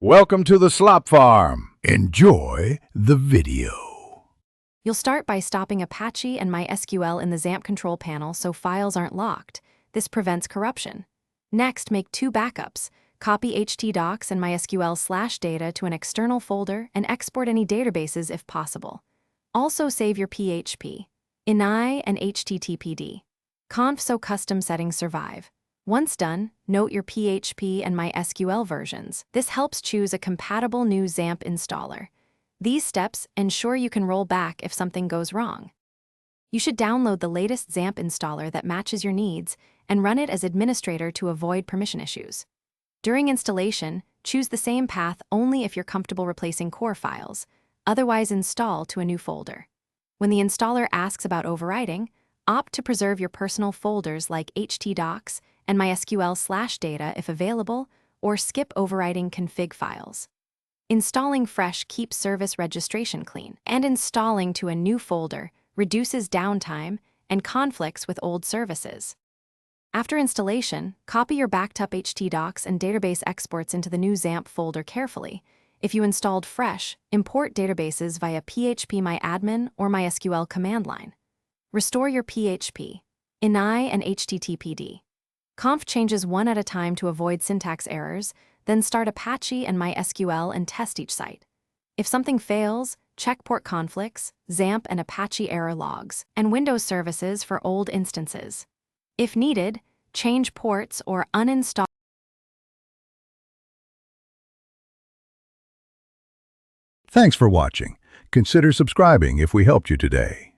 Welcome to the Slop Farm. Enjoy the video. You'll start by stopping Apache and MySQL in the Xampp control panel so files aren't locked. This prevents corruption. Next, make 2 backups. Copy htdocs and MySQL/data to an external folder and export any databases if possible. Also save your PHP, ini, and HTTPD. Conf so custom settings survive. Once done, note your PHP and MySQL versions. This helps choose a compatible new Xampp installer. These steps ensure you can roll back if something goes wrong. You should download the latest Xampp installer that matches your needs and run it as administrator to avoid permission issues. During installation, choose the same path only if you're comfortable replacing core files, otherwise install to a new folder. When the installer asks about overwriting, opt to preserve your personal folders like htdocs and MySQL/data if available, or skip overwriting config files. Installing fresh keeps service registration clean, and installing to a new folder reduces downtime and conflicts with old services. After installation, copy your backed up htdocs and database exports into the new Xampp folder carefully. If you installed fresh, import databases via phpMyAdmin or MySQL command line. Restore your PHP, ini, and HTTPD. Conf changes one at a time to avoid syntax errors, then start Apache and MySQL and test each site. If something fails, check port conflicts, Xampp and Apache error logs, and Windows services for old instances. If needed, change ports or uninstall. Thanks for watching. Consider subscribing if we helped you today.